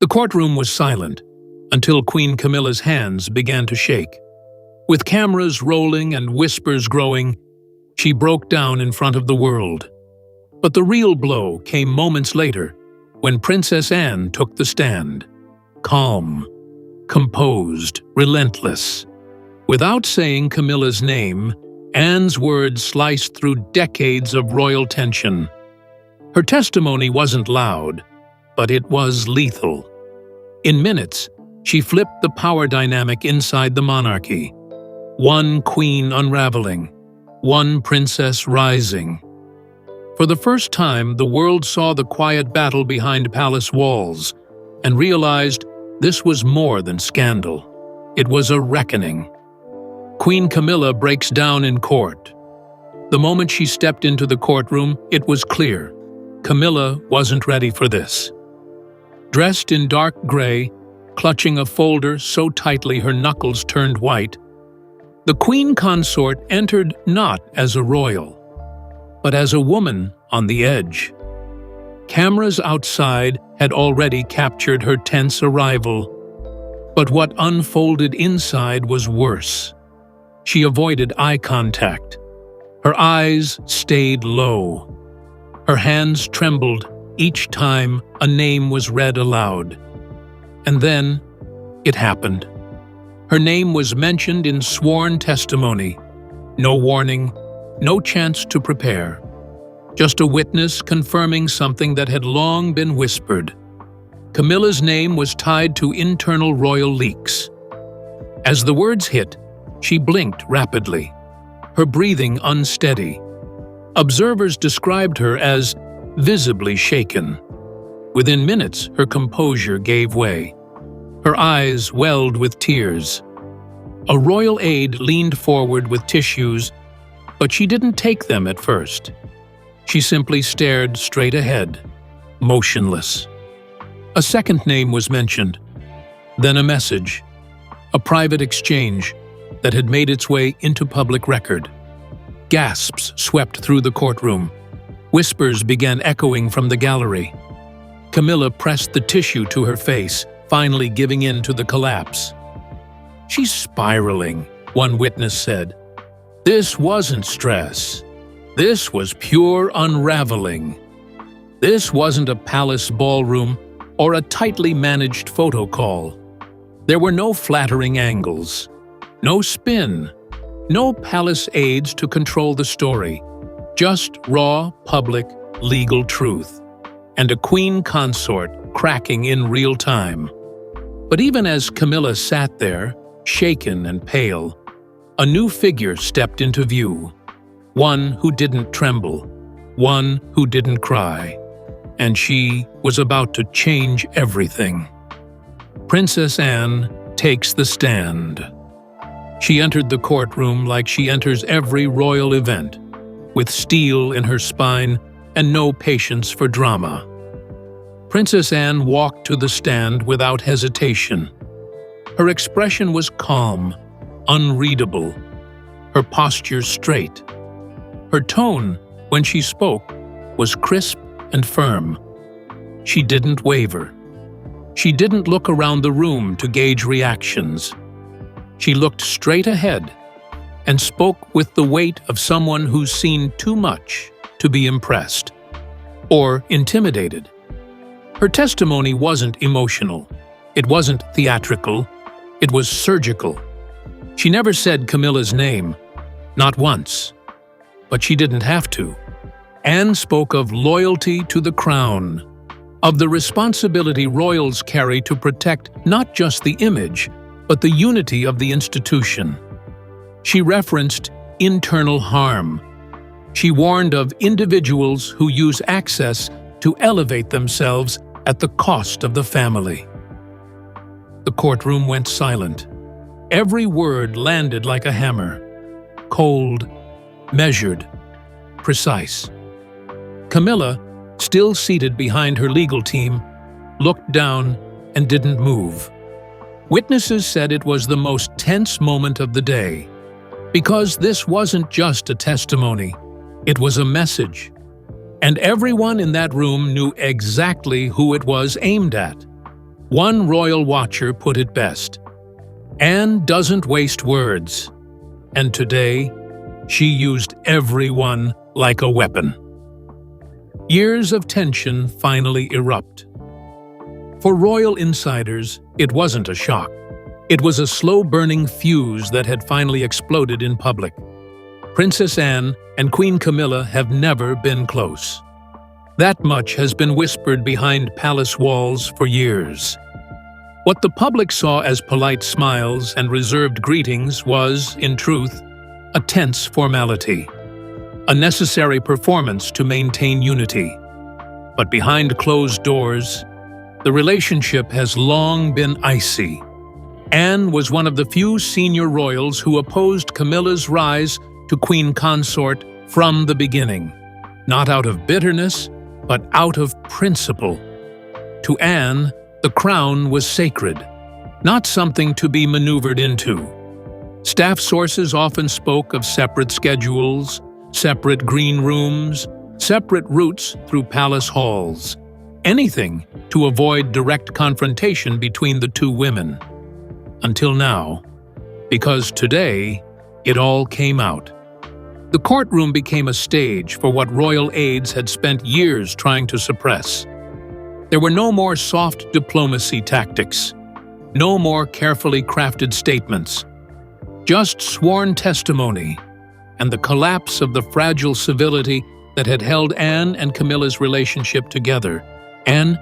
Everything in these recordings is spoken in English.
The courtroom was silent until Queen Camilla's hands began to shake. With cameras rolling and whispers growing, she broke down in front of the world. But the real blow came moments later when Princess Anne took the stand. Calm, composed, relentless. Without saying Camilla's name, Anne's words sliced through decades of royal tension. Her testimony wasn't loud, but it was lethal. In minutes, she flipped the power dynamic inside the monarchy. One queen unraveling, one princess rising. For the first time, the world saw the quiet battle behind palace walls and realized this was more than scandal. It was a reckoning. Queen Camilla breaks down in court. The moment she stepped into the courtroom, it was clear. Camilla wasn't ready for this. Dressed in dark gray, clutching a folder so tightly her knuckles turned white, the queen consort entered not as a royal, but as a woman on the edge. Cameras outside had already captured her tense arrival, but what unfolded inside was worse. She avoided eye contact. Her eyes stayed low. Her hands trembled each time a name was read aloud. And then it happened. Her name was mentioned in sworn testimony. No warning, no chance to prepare. Just a witness confirming something that had long been whispered. Camilla's name was tied to internal royal leaks. As the words hit, she blinked rapidly, her breathing unsteady. Observers described her as visibly shaken. Within minutes, her composure gave way. Her eyes welled with tears. A royal aide leaned forward with tissues, but she didn't take them at first. She simply stared straight ahead, motionless. A second name was mentioned, then a message, a private exchange that had made its way into public record. Gasps swept through the courtroom. Whispers began echoing from the gallery. Camilla pressed the tissue to her face, finally giving in to the collapse. "She's spiraling," one witness said. "This wasn't stress. This was pure unraveling. This wasn't a palace ballroom or a tightly managed photo call. There were no flattering angles, no spin, no palace aides to control the story, just raw, public, legal truth, and a queen consort cracking in real time." But even as Camilla sat there, shaken and pale, a new figure stepped into view. One who didn't tremble, one who didn't cry, and she was about to change everything. Princess Anne takes the stand. She entered the courtroom like she enters every royal event, with steel in her spine and no patience for drama. Princess Anne walked to the stand without hesitation. Her expression was calm, unreadable, her posture straight. Her tone, when she spoke, was crisp and firm. She didn't waver. She didn't look around the room to gauge reactions. She looked straight ahead and spoke with the weight of someone who's seen too much to be impressed or intimidated. Her testimony wasn't emotional. It wasn't theatrical. It was surgical. She never said Camilla's name, not once. But she didn't have to. Anne spoke of loyalty to the crown, of the responsibility royals carry to protect not just the image, but the unity of the institution. She referenced internal harm. She warned of individuals who use access to elevate themselves at the cost of the family. The courtroom went silent. Every word landed like a hammer, cold, measured, precise. Camilla, still seated behind her legal team, looked down and didn't move. Witnesses said it was the most tense moment of the day, because this wasn't just a testimony, it was a message. And everyone in that room knew exactly who it was aimed at. One royal watcher put it best: "Anne doesn't waste words." And today, she used everyone like a weapon. Years of tension finally erupt. For royal insiders, it wasn't a shock. It was a slow-burning fuse that had finally exploded in public. Princess Anne and Queen Camilla have never been close. That much has been whispered behind palace walls for years. What the public saw as polite smiles and reserved greetings was, in truth, a tense formality, a necessary performance to maintain unity. But behind closed doors, the relationship has long been icy. Anne was one of the few senior royals who opposed Camilla's rise to queen consort from the beginning, not out of bitterness, but out of principle. To Anne, the crown was sacred, not something to be maneuvered into. Staff sources often spoke of separate schedules, separate green rooms, separate routes through palace halls, anything to avoid direct confrontation between the two women. Until now, because today, it all came out. The courtroom became a stage for what royal aides had spent years trying to suppress. There were no more soft diplomacy tactics, no more carefully crafted statements, just sworn testimony and the collapse of the fragile civility that had held Anne and Camilla's relationship together. Anne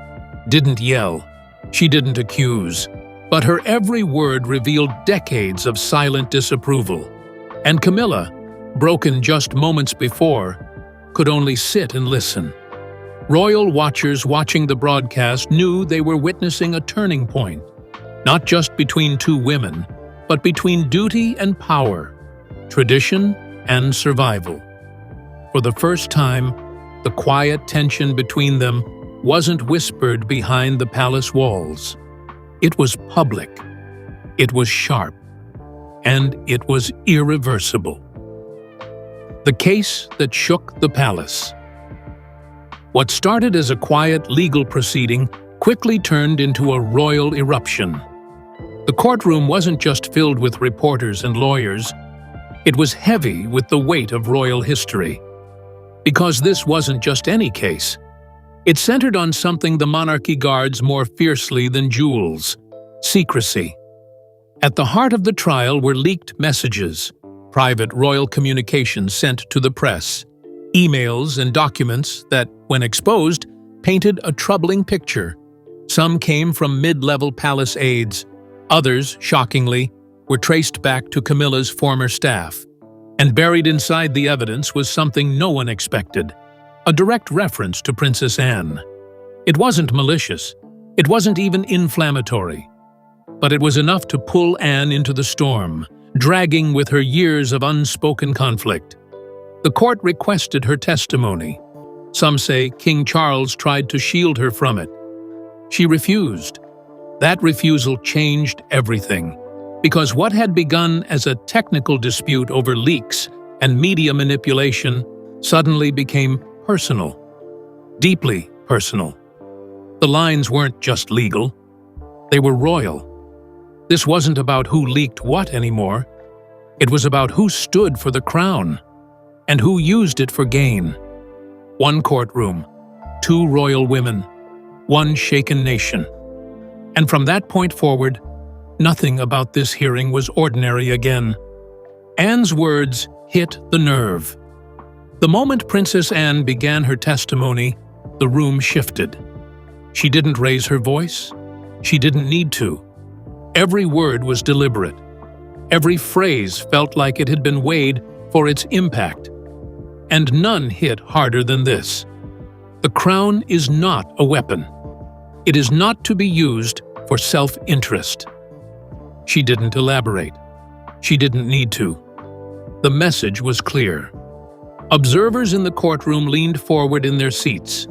didn't yell, she didn't accuse, but her every word revealed decades of silent disapproval. And Camilla, broken just moments before, could only sit and listen. Royal watchers watching the broadcast knew they were witnessing a turning point, not just between two women, but between duty and power, tradition and survival. For the first time, the quiet tension between them wasn't whispered behind the palace walls. It was public, it was sharp, and it was irreversible. The case that shook the palace. What started as a quiet legal proceeding quickly turned into a royal eruption. The courtroom wasn't just filled with reporters and lawyers, it was heavy with the weight of royal history. Because this wasn't just any case. It centered on something the monarchy guards more fiercely than jewels: secrecy. At the heart of the trial were leaked messages, private royal communications sent to the press, emails and documents that, when exposed, painted a troubling picture. Some came from mid-level palace aides. Others, shockingly, were traced back to Camilla's former staff. And buried inside the evidence was something no one expected: a direct reference to Princess Anne. It wasn't malicious. It wasn't even inflammatory. But it was enough to pull Anne into the storm, dragging with her years of unspoken conflict. The court requested her testimony. Some say King Charles tried to shield her from it. She refused. That refusal changed everything, because what had begun as a technical dispute over leaks and media manipulation suddenly became personal, deeply personal. The lines weren't just legal, they were royal. This wasn't about who leaked what anymore. It was about who stood for the crown and who used it for gain. One courtroom, two royal women, one shaken nation. And from that point forward, nothing about this hearing was ordinary again. Anne's words hit the nerve. The moment Princess Anne began her testimony, the room shifted. She didn't raise her voice. She didn't need to. Every word was deliberate. Every phrase felt like it had been weighed for its impact. And none hit harder than this. The crown is not a weapon. It is not to be used for self-interest. She didn't elaborate. She didn't need to. The message was clear. Observers in the courtroom leaned forward in their seats.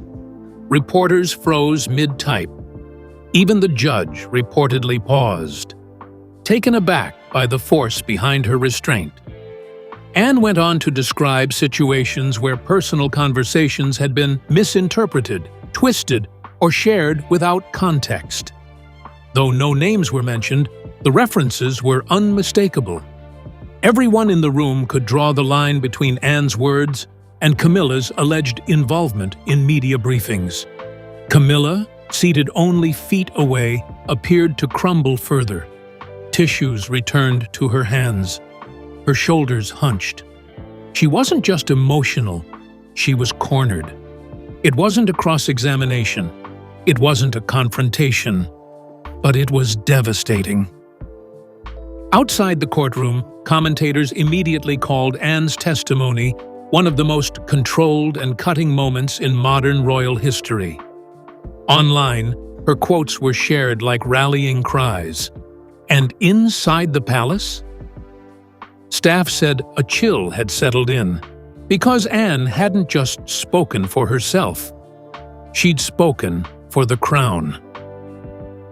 Reporters froze mid-type. Even the judge reportedly paused, taken aback by the force behind her restraint. Anne went on to describe situations where personal conversations had been misinterpreted, twisted, or shared without context. Though no names were mentioned, the references were unmistakable. Everyone in the room could draw the line between Anne's words and Camilla's alleged involvement in media briefings. Camilla, seated only feet away, appeared to crumble further. Tissues returned to her hands. Her shoulders hunched. She wasn't just emotional, she was cornered. It wasn't a cross-examination. It wasn't a confrontation. But it was devastating. Outside the courtroom, commentators immediately called Anne's testimony one of the most controlled and cutting moments in modern royal history. Online, her quotes were shared like rallying cries. And inside the palace? Staff said a chill had settled in, because Anne hadn't just spoken for herself. She'd spoken for the crown.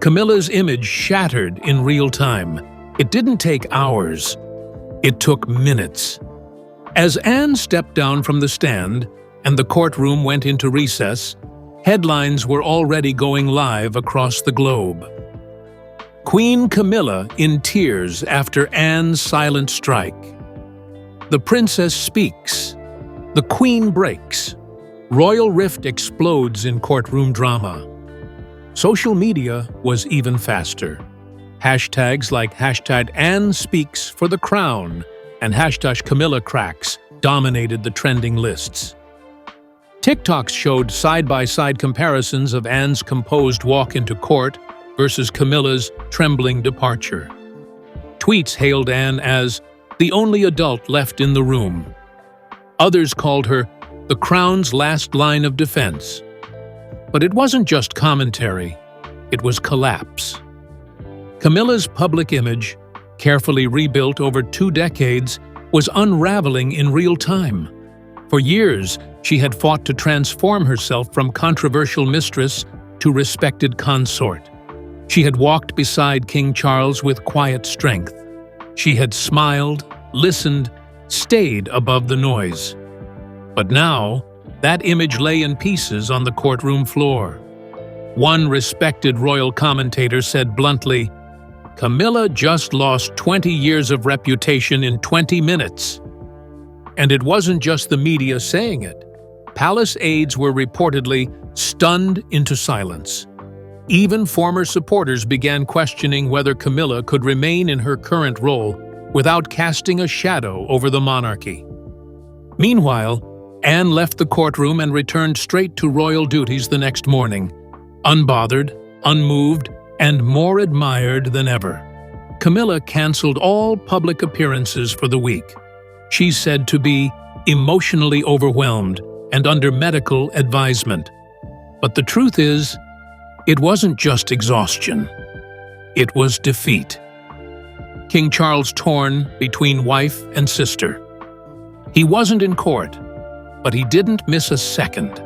Camilla's image shattered in real time. It didn't take hours. It took minutes. As Anne stepped down from the stand and the courtroom went into recess, headlines were already going live across the globe. Queen Camilla in tears after Anne's silent strike. The princess speaks. The queen breaks. Royal rift explodes in courtroom drama. Social media was even faster. Hashtags like #AnneSpeaksForTheCrown and #CamillaCracks dominated the trending lists. TikToks showed side-by-side comparisons of Anne's composed walk into court versus Camilla's trembling departure. Tweets hailed Anne as the only adult left in the room. Others called her the crown's last line of defense. But it wasn't just commentary, it was collapse. Camilla's public image, carefully rebuilt over 2 decades, was unraveling in real time. For years, she had fought to transform herself from controversial mistress to respected consort. She had walked beside King Charles with quiet strength. She had smiled, listened, stayed above the noise. But now, that image lay in pieces on the courtroom floor. One respected royal commentator said bluntly, "Camilla just lost 20 years of reputation in 20 minutes." And it wasn't just the media saying it. Palace aides were reportedly stunned into silence. Even former supporters began questioning whether Camilla could remain in her current role without casting a shadow over the monarchy. Meanwhile, Anne left the courtroom and returned straight to royal duties the next morning, unbothered, unmoved, and more admired than ever. Camilla canceled all public appearances for the week. She's said to be emotionally overwhelmed and under medical advisement. But the truth is, it wasn't just exhaustion. It was defeat. King Charles torn between wife and sister. He wasn't in court, but he didn't miss a second.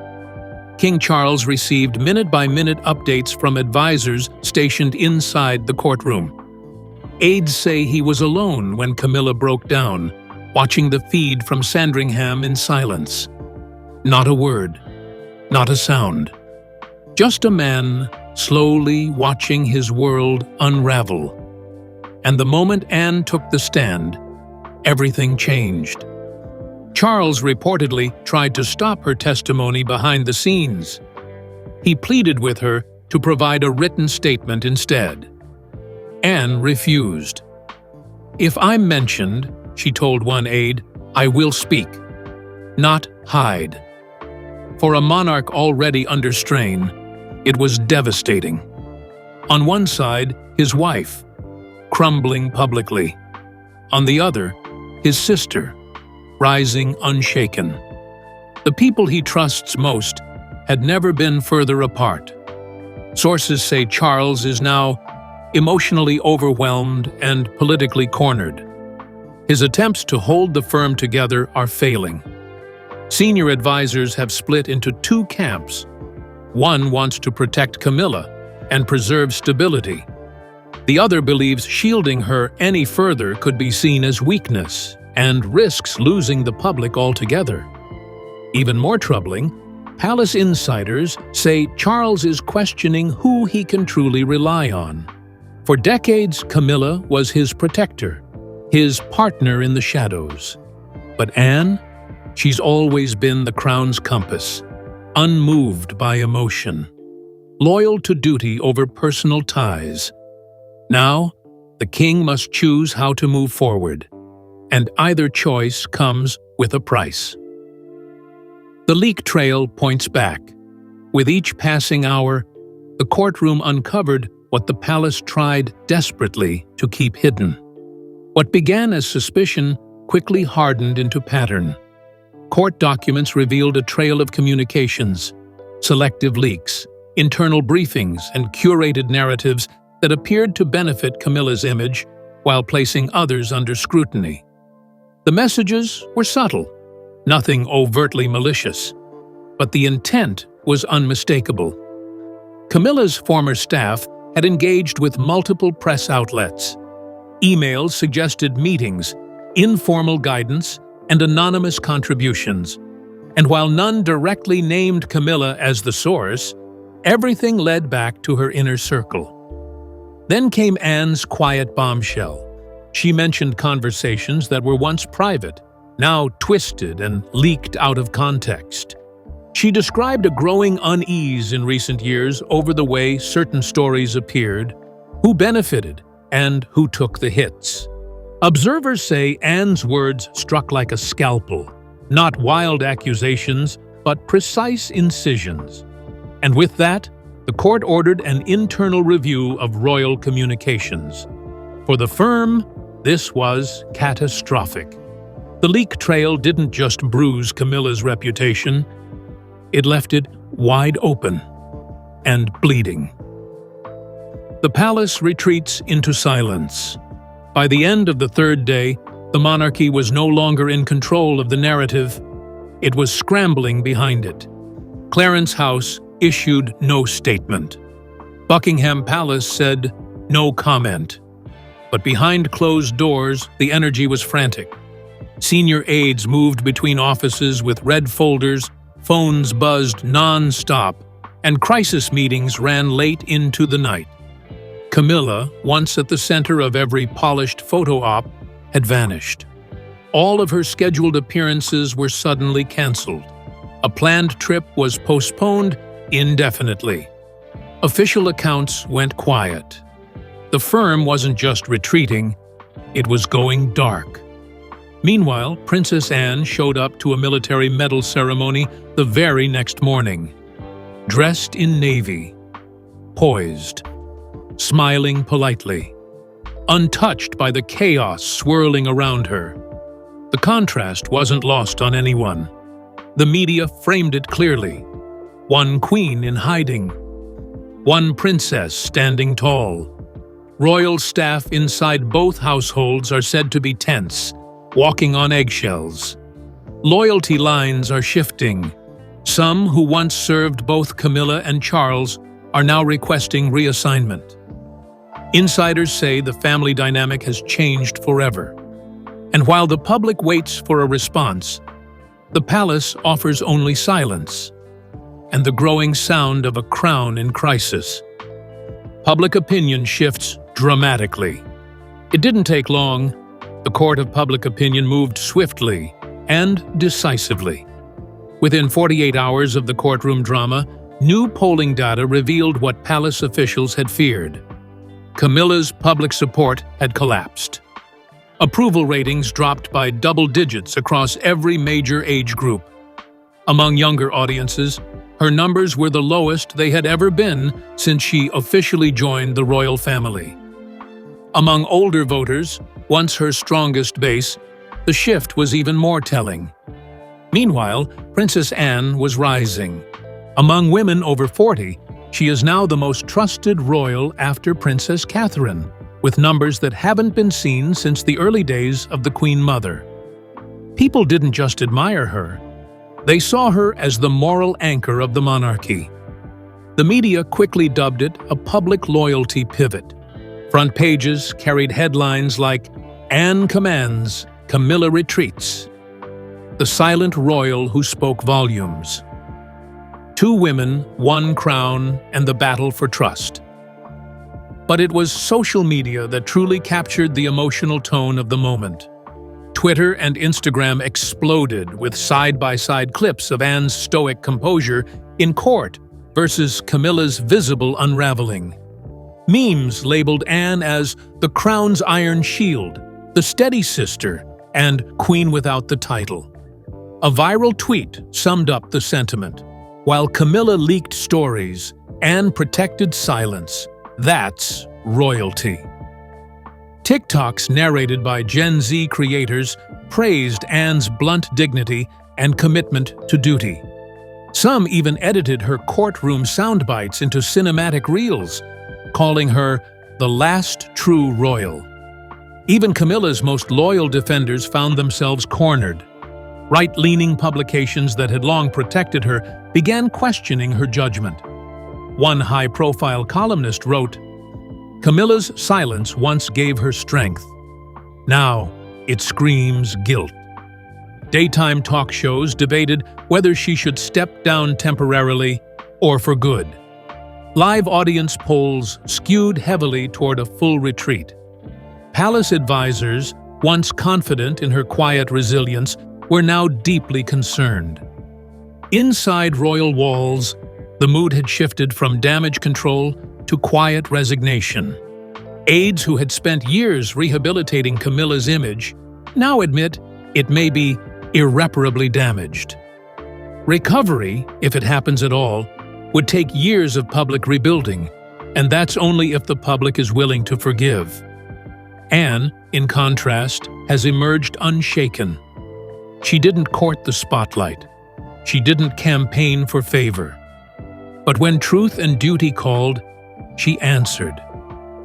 King Charles received minute-by-minute updates from advisors stationed inside the courtroom. Aides say he was alone when Camilla broke down, watching the feed from Sandringham in silence. Not a word, not a sound. Just a man slowly watching his world unravel. And the moment Anne took the stand, everything changed. Charles reportedly tried to stop her testimony behind the scenes. He pleaded with her to provide a written statement instead. Anne refused. "If I'm mentioned," she told one aide, "I will speak, not hide." For a monarch already under strain, it was devastating. On one side, his wife, crumbling publicly. On the other, his sister, rising unshaken. The people he trusts most had never been further apart. Sources say Charles is now emotionally overwhelmed and politically cornered. His attempts to hold the firm together are failing. Senior advisors have split into 2 camps. One wants to protect Camilla and preserve stability. The other believes shielding her any further could be seen as weakness and risks losing the public altogether. Even more troubling, palace insiders say Charles is questioning who he can truly rely on. For decades, Camilla was his protector, his partner in the shadows. But Anne, she's always been the crown's compass, unmoved by emotion, loyal to duty over personal ties. Now, the king must choose how to move forward, and either choice comes with a price. The leak trail points back. With each passing hour, the courtroom uncovered what the palace tried desperately to keep hidden. What began as suspicion quickly hardened into pattern. Court documents revealed a trail of communications, selective leaks, internal briefings, and curated narratives that appeared to benefit Camilla's image while placing others under scrutiny. The messages were subtle, nothing overtly malicious, but the intent was unmistakable. Camilla's former staff had engaged with multiple press outlets. Emails suggested meetings, informal guidance, and anonymous contributions. And while none directly named Camilla as the source, everything led back to her inner circle. Then came Anne's quiet bombshell. She mentioned conversations that were once private, now twisted and leaked out of context. She described a growing unease in recent years over the way certain stories appeared, who benefited, and who took the hits. Observers say Anne's words struck like a scalpel, not wild accusations, but precise incisions. And with that, the court ordered an internal review of royal communications. For the firm, this was catastrophic. The leak trail didn't just bruise Camilla's reputation, it left it wide open and bleeding. The palace retreats into silence. By the end of the third day, the monarchy was no longer in control of the narrative. It was scrambling behind it. Clarence House issued no statement. Buckingham Palace said no comment. But behind closed doors, the energy was frantic. Senior aides moved between offices with red folders, phones buzzed non-stop, and crisis meetings ran late into the night. Camilla, once at the center of every polished photo op, had vanished. All of her scheduled appearances were suddenly canceled. A planned trip was postponed indefinitely. Official accounts went quiet. The firm wasn't just retreating, it was going dark. Meanwhile, Princess Anne showed up to a military medal ceremony the very next morning. Dressed in navy, poised, smiling politely, untouched by the chaos swirling around her. The contrast wasn't lost on anyone. The media framed it clearly. One queen in hiding, one princess standing tall. Royal staff inside both households are said to be tense, walking on eggshells. Loyalty lines are shifting. Some who once served both Camilla and Charles are now requesting reassignment. Insiders say the family dynamic has changed forever. And while the public waits for a response, the palace offers only silence and the growing sound of a crown in crisis. Public opinion shifts dramatically. It didn't take long. The court of public opinion moved swiftly and decisively. Within 48 hours of the courtroom drama, new polling data revealed what palace officials had feared. Camilla's public support had collapsed. Approval ratings dropped by double digits across every major age group. Among younger audiences, her numbers were the lowest they had ever been since she officially joined the royal family. Among older voters, once her strongest base, the shift was even more telling. Meanwhile, Princess Anne was rising. Among women over 40, she is now the most trusted royal after Princess Catherine, with numbers that haven't been seen since the early days of the Queen Mother. People didn't just admire her. They saw her as the moral anchor of the monarchy. The media quickly dubbed it a public loyalty pivot. Front pages carried headlines like, "Anne commands, Camilla retreats." The silent royal who spoke volumes. 2 women, 1 crown, and the battle for trust. But it was social media that truly captured the emotional tone of the moment. Twitter and Instagram exploded with side-by-side clips of Anne's stoic composure in court versus Camilla's visible unraveling. Memes labeled Anne as the crown's iron shield, the steady sister, and queen without the title. A viral tweet summed up the sentiment. While Camilla leaked stories, Anne protected silence. That's royalty. TikToks narrated by Gen Z creators praised Anne's blunt dignity and commitment to duty. Some even edited her courtroom soundbites into cinematic reels, calling her the last true royal. Even Camilla's most loyal defenders found themselves cornered. Right-leaning publications that had long protected her began questioning her judgment. One high-profile columnist wrote, "Camilla's silence once gave her strength. Now it screams guilt." Daytime talk shows debated whether she should step down temporarily or for good. Live audience polls skewed heavily toward a full retreat. Palace advisors, once confident in her quiet resilience, were now deeply concerned. Inside royal walls, the mood had shifted from damage control to quiet resignation. Aides who had spent years rehabilitating Camilla's image now admit it may be irreparably damaged. Recovery, if it happens at all, would take years of public rebuilding, and that's only if the public is willing to forgive. Anne, in contrast, has emerged unshaken. She didn't court the spotlight. She didn't campaign for favor. But when truth and duty called, she answered,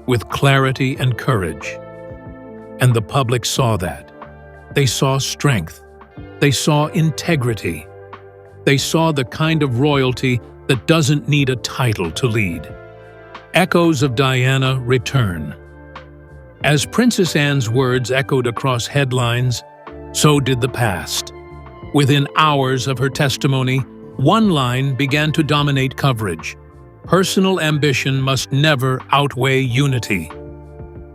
with clarity and courage. And the public saw that. They saw strength. They saw integrity. They saw the kind of royalty that doesn't need a title to lead. Echoes of Diana return. As Princess Anne's words echoed across headlines, so did the past. Within hours of her testimony, one line began to dominate coverage. Personal ambition must never outweigh unity.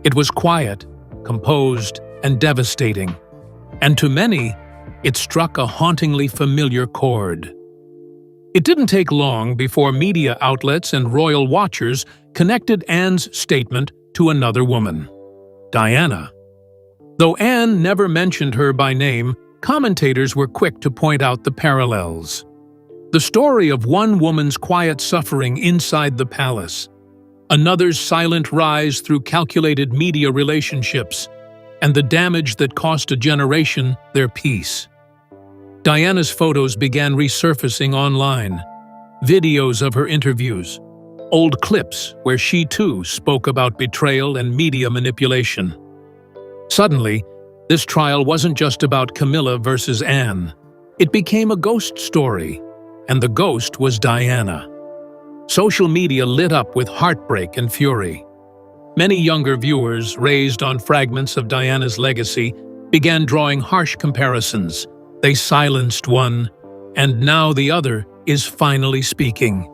It was quiet, composed, and devastating. And to many, it struck a hauntingly familiar chord. It didn't take long before media outlets and royal watchers connected Anne's statement to another woman, Diana. Though Anne never mentioned her by name, commentators were quick to point out the parallels. The story of one woman's quiet suffering inside the palace, another's silent rise through calculated media relationships, and the damage that cost a generation their peace. Diana's photos began resurfacing online, videos of her interviews, old clips where she too spoke about betrayal and media manipulation. Suddenly, this trial wasn't just about Camilla versus Anne. It became a ghost story, and the ghost was Diana. Social media lit up with heartbreak and fury. Many younger viewers, raised on fragments of Diana's legacy, began drawing harsh comparisons. They silenced one, and now the other is finally speaking.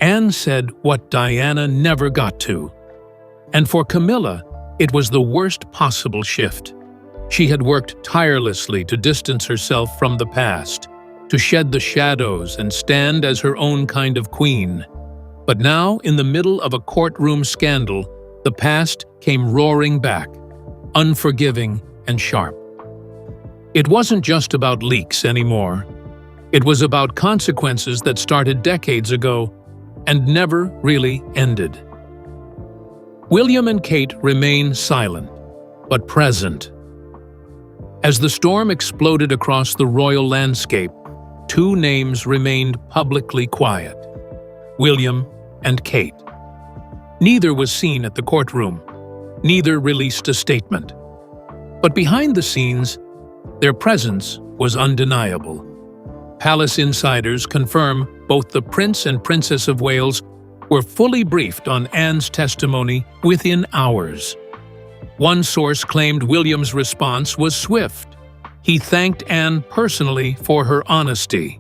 Anne said what Diana never got to. And for Camilla, it was the worst possible shift. She had worked tirelessly to distance herself from the past, to shed the shadows and stand as her own kind of queen. But now, in the middle of a courtroom scandal, the past came roaring back, unforgiving and sharp. It wasn't just about leaks anymore. It was about consequences that started decades ago and never really ended. William and Kate remain silent, but present. As the storm exploded across the royal landscape, two names remained publicly quiet: William and Kate. Neither was seen at the courtroom. Neither released a statement. But behind the scenes, their presence was undeniable. Palace insiders confirm both the Prince and Princess of Wales were fully briefed on Anne's testimony within hours. One source claimed William's response was swift. He thanked Anne personally for her honesty.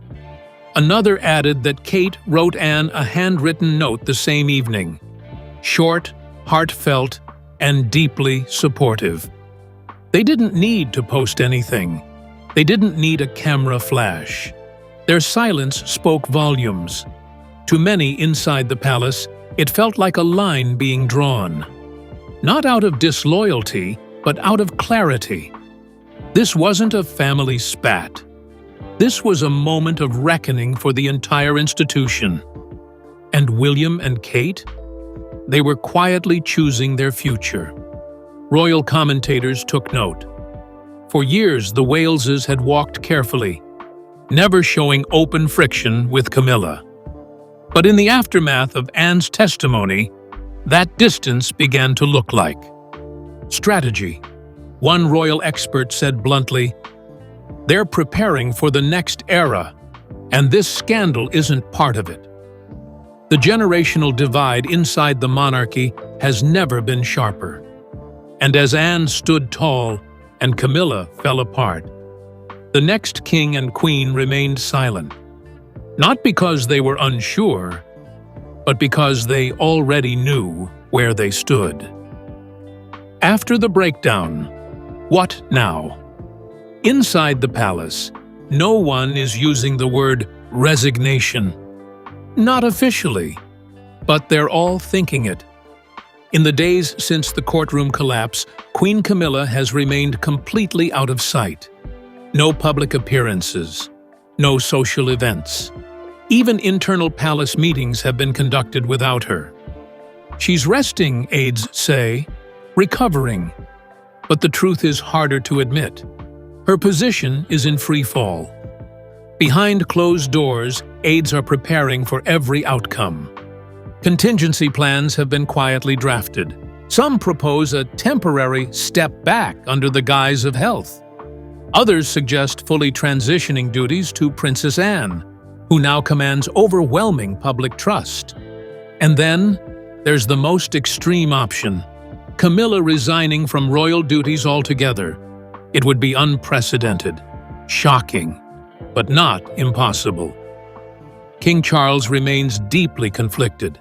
Another added that Kate wrote Anne a handwritten note the same evening. Short, heartfelt, and deeply supportive. They didn't need to post anything. They didn't need a camera flash. Their silence spoke volumes. To many inside the palace, it felt like a line being drawn. Not out of disloyalty, but out of clarity. This wasn't a family spat. This was a moment of reckoning for the entire institution. And William and Kate? They were quietly choosing their future. Royal commentators took note. For years, the Waleses had walked carefully, never showing open friction with Camilla. But in the aftermath of Anne's testimony, that distance began to look like strategy. One royal expert said bluntly, "They're preparing for the next era, and this scandal isn't part of it." The generational divide inside the monarchy has never been sharper. And as Anne stood tall and Camilla fell apart, the next king and queen remained silent. Not because they were unsure, but because they already knew where they stood. After the breakdown, what now? Inside the palace, no one is using the word resignation. Not officially, but they're all thinking it. In the days since the courtroom collapse, Queen Camilla has remained completely out of sight. No public appearances, no social events. Even internal palace meetings have been conducted without her. She's resting, aides say, recovering. But the truth is harder to admit. Her position is in free fall. Behind closed doors, aides are preparing for every outcome. Contingency plans have been quietly drafted. Some propose a temporary step back under the guise of health. Others suggest fully transitioning duties to Princess Anne, who now commands overwhelming public trust. And then, there's the most extreme option, Camilla resigning from royal duties altogether. It would be unprecedented, shocking, but not impossible. King Charles remains deeply conflicted.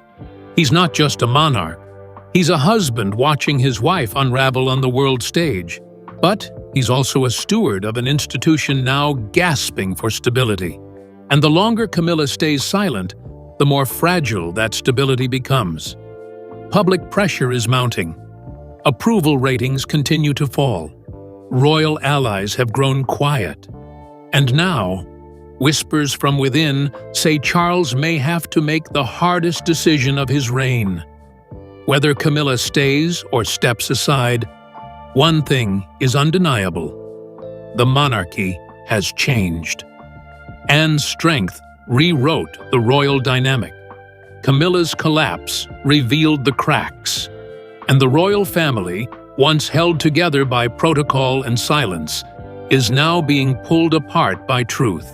He's not just a monarch. He's a husband watching his wife unravel on the world stage. But he's also a steward of an institution now gasping for stability. And the longer Camilla stays silent, the more fragile that stability becomes. Public pressure is mounting. Approval ratings continue to fall. Royal allies have grown quiet. And now, whispers from within say Charles may have to make the hardest decision of his reign. Whether Camilla stays or steps aside, one thing is undeniable. The monarchy has changed. Anne's strength rewrote the royal dynamic. Camilla's collapse revealed the cracks. And the royal family, once held together by protocol and silence, is now being pulled apart by truth.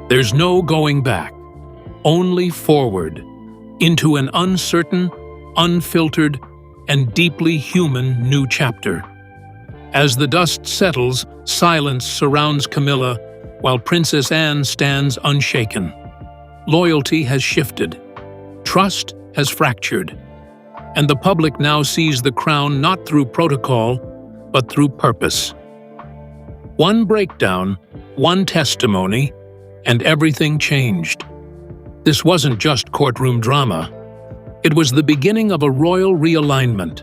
There's no going back, only forward, into an uncertain, unfiltered, and deeply human new chapter. As the dust settles, silence surrounds Camilla, while Princess Anne stands unshaken. Loyalty has shifted. Trust has fractured. And the public now sees the crown not through protocol, but through purpose. One breakdown, one testimony, and everything changed. This wasn't just courtroom drama. It was the beginning of a royal realignment,